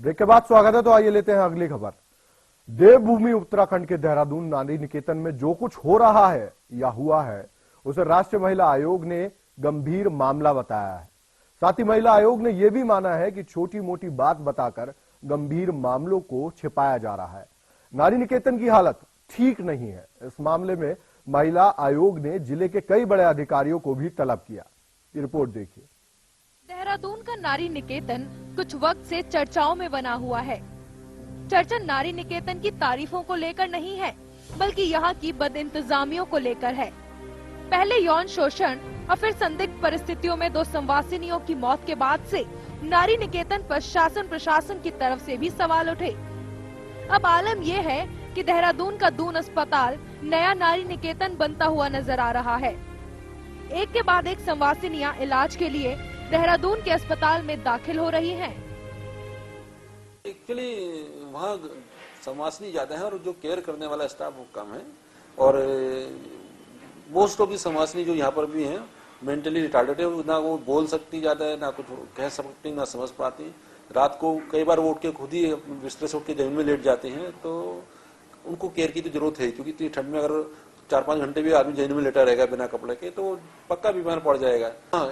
Break के बाद स्वागत है। तो आइए लेते हैं अगली खबर। देवभूमि उत्तराखंड के देहरादून नारी निकेतन में जो कुछ हो रहा है या हुआ है उसे राष्ट्रीय महिला आयोग ने गंभीर मामला बताया है। साथ ही महिला आयोग ने यह भी माना है कि छोटी मोटी बात बताकर गंभीर मामलों को छिपाया जा रहा है। नारी निकेतन की हालत ठीक नहीं है। इस मामले में महिला आयोग ने जिले के कई बड़े अधिकारियों को भी तलब किया। ये रिपोर्ट देखिए। देहरादून का नारी निकेतन कुछ वक्त से चर्चाओं में बना हुआ है। चर्चा नारी निकेतन की तारीफों को लेकर नहीं है, बल्कि यहाँ की बदइंतजामियों को लेकर है। पहले यौन शोषण और फिर संदिग्ध परिस्थितियों में 2 संवासिनियों की मौत के बाद से नारी निकेतन पर शासन प्रशासन की तरफ से भी सवाल उठे। अब आलम यह है कि देहरादून का दून अस्पताल नया नारी निकेतन बनता हुआ नजर आ रहा है। एक के बाद एक संवासिनियां इलाज के लिए देहरादून के अस्पताल में दाखिल हो रही हैं। एक्चुअली वहाँ संवासिनी ज्यादा है और जो केयर करने वाला स्टाफ वो कम है। और मोस्ट ऑफ दी संवासिनी जो यहाँ पर भी हैं मेंटली रिटार्डेड है। ना वो बोल सकती ज्यादा है, ना कुछ कह सकती, ना समझ पाती। रात को कई बार वो उठ के खुद ही बिस्तर से उठ के जमीन में लेट जाते हैं। तो उनको केयर की तो जरूरत है, क्योंकि इतनी ठंड में अगर 4-5 घंटे भी आदमी जमीन में लेटा रहेगा बिना कपड़े के तो पक्का बीमार पड़ जाएगा। हाँ,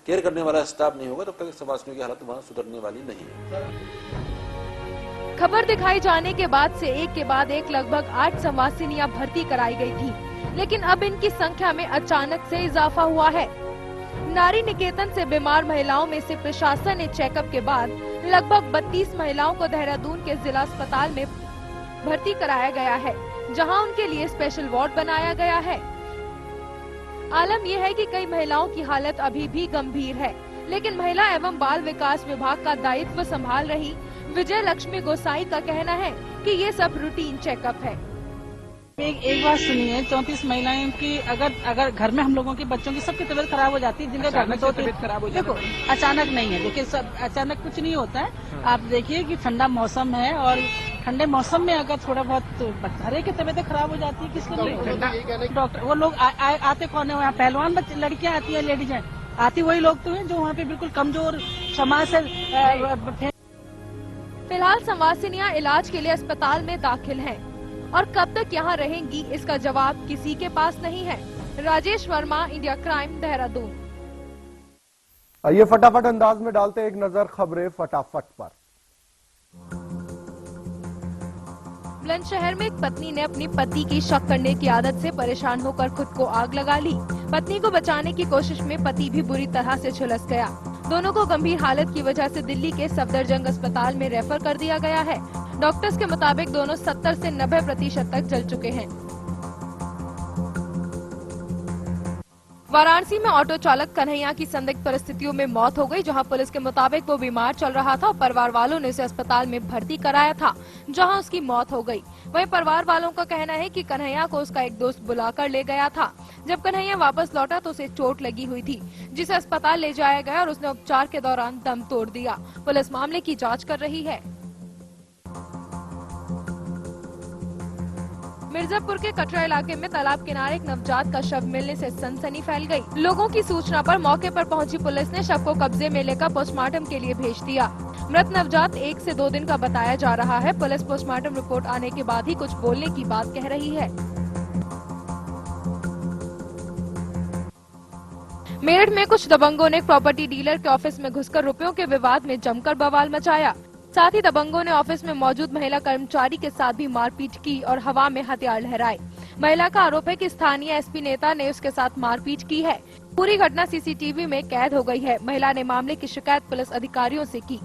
केयर करने वाला स्टाफ नहीं होगा तो तक संवासिनियों की हालत वहाँ सुधरने वाली नहीं है। खबर दिखाई जाने के बाद से एक के बाद एक लगभग 8 संवासिनियां भर्ती कराई गई थी, लेकिन अब इनकी संख्या में अचानक से इजाफा हुआ है। नारी निकेतन से बीमार महिलाओं में से प्रशासन ने चेकअप के बाद लगभग 32 महिलाओं को देहरादून के जिला अस्पताल में भर्ती कराया गया है, जहां उनके लिए स्पेशल वार्ड बनाया गया है। आलम यह है कि कई महिलाओं की हालत अभी भी गंभीर है, लेकिन महिला एवं बाल विकास विभाग का दायित्व संभाल रही विजय लक्ष्मी गोसाई का कहना है कि ये सब रूटीन चेकअप है। एक बात सुनिए, 34 महिलाएं की अगर घर में हम लोगों के बच्चों की सबकी तबीयत खराब हो जाती है, जिनके घर में 2 तबीयत खराब हो जाती है। देखो अचानक नहीं है, देखिए सब अचानक कुछ नहीं होता है। आप देखिए कि ठंडा मौसम है और ठंडे मौसम में अगर थोड़ा बहुत हर एक की तबीयत खराब हो जाती है। किसके लिए? डॉक्टर वो लोग आते कौन है? वहाँ पहलवान लड़कियां आती है, लेडीज है आती, वही लोग तो हैं जो वहाँ पे बिल्कुल कमजोर समाज से। फिलहाल संवासिनियां इलाज के लिए अस्पताल में दाखिल हैं और कब तक यहां रहेंगी इसका जवाब किसी के पास नहीं है। Rajesh Verma, India crime, Dehradun. आइए फटाफट अंदाज में डालते एक नजर खबरें फटाफट पर। बुलंदशहर में एक पत्नी ने अपनी पति की शक करने की आदत से परेशान होकर खुद को आग लगा ली। पत्नी को बचाने की कोशिश में पति भी बुरी तरह से झुलस गया। दोनों को गंभीर हालत की वजह से दिल्ली के सफदरजंग अस्पताल में रेफर कर दिया गया है। डॉक्टर्स के मुताबिक दोनों 70 से 90% तक जल चुके हैं। वाराणसी में ऑटो चालक कन्हैया की संदिग्ध परिस्थितियों में मौत हो गई, जहां पुलिस के मुताबिक वो बीमार चल रहा था और परिवार वालों ने उसे अस्पताल में भर्ती कराया था, जहां उसकी मौत हो गई। वहीं परिवार वालों का कहना है कि कन्हैया को उसका एक दोस्त बुलाकर ले गया था। जब कन्हैया वापस लौटा तो उसे चोट लगी हुई थी, जिसे अस्पताल ले जाया गया और उसने उपचार के दौरान दम तोड़ दिया। पुलिस मामले की जाँच कर रही है। मिर्जापुर के कटरा इलाके में तालाब किनारे एक नवजात का शव मिलने से सनसनी फैल गई। लोगों की सूचना पर मौके पर पहुंची पुलिस ने शव को कब्जे में लेकर पोस्टमार्टम के लिए भेज दिया। मृत नवजात 1 से 2 दिन का बताया जा रहा है। पुलिस पोस्टमार्टम रिपोर्ट आने के बाद ही कुछ बोलने की बात कह रही है। मेरठ में कुछ दबंगों ने प्रॉपर्टी डीलर के ऑफिस में घुसकर रुपयों के विवाद में जमकर बवाल मचाया। साथ ही दबंगों ने ऑफिस में मौजूद महिला कर्मचारी के साथ भी मारपीट की और हवा में हथियार लहराए। महिला का आरोप है कि स्थानीय एसपी नेता ने उसके साथ मारपीट की है। पूरी घटना सीसीटीवी में कैद हो गई है। महिला ने मामले की शिकायत पुलिस अधिकारियों से की।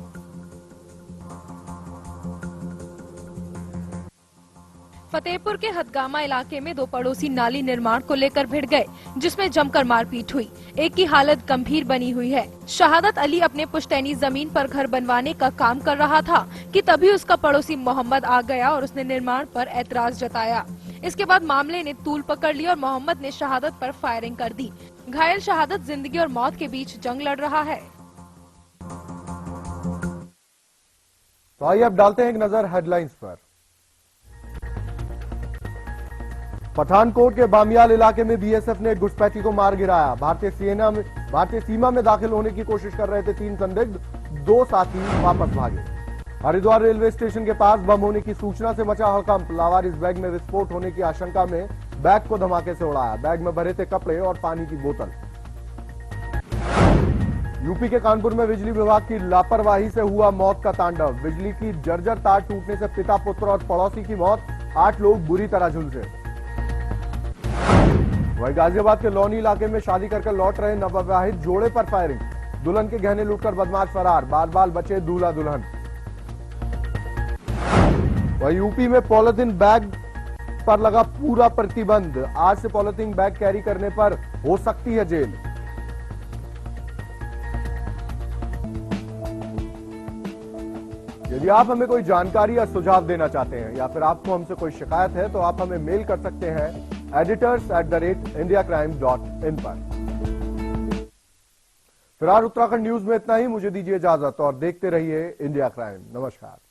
फतेहपुर के हथगामा इलाके में 2 पड़ोसी नाली निर्माण को लेकर भिड़ गए, जिसमें जमकर मारपीट हुई। एक की हालत गंभीर बनी हुई है। शहादत अली अपने पुश्तैनी जमीन पर घर बनवाने का काम कर रहा था कि तभी उसका पड़ोसी मोहम्मद आ गया और उसने निर्माण पर ऐतराज जताया। इसके बाद मामले ने तूल पकड़ ली और मोहम्मद ने शहादत पर फायरिंग कर दी। घायल शहादत जिंदगी और मौत के बीच जंग लड़ रहा है। तो आइए अब डालते हैं एक नजर हेडलाइंस पर। पठानकोट के बामियाल इलाके में बीएसएफ ने एक घुसपैठी को मार गिराया। भारतीय सीमा में दाखिल होने की कोशिश कर रहे थे 3 संदिग्ध, 2 साथी वापस भागे। हरिद्वार रेलवे स्टेशन के पास बम होने की सूचना से मचा हड़कंप। लावारिस बैग में विस्फोट होने की आशंका में बैग को धमाके से उड़ाया। बैग में भरे थे कपड़े और पानी की बोतल। यूपी के कानपुर में बिजली विभाग की लापरवाही से हुआ मौत का तांडव। बिजली की जर्जर तार टूटने से पिता, पुत्र और पड़ोसी की मौत। 8 लोग बुरी तरह झुलसे। वहीं गाजियाबाद के लौनी इलाके में शादी कर लौट रहे नवविवाहित जोड़े पर फायरिंग। दुल्हन के गहने लूटकर बदमाश फरार। बाल बाल बचे दूल्हा दुल्हन। वहीं यूपी में पॉलिथीन बैग पर लगा पूरा प्रतिबंध। आज से पॉलिथीन बैग कैरी करने पर हो सकती है जेल। यदि आप हमें कोई जानकारी या सुझाव देना चाहते हैं या फिर आपको हमसे कोई शिकायत है तो आप हमें मेल कर सकते हैं editors@indiacrime.in पर। फिलहाल उत्तराखंड न्यूज में इतना ही। मुझे दीजिए इजाजत और देखते रहिए इंडिया क्राइम। नमस्कार।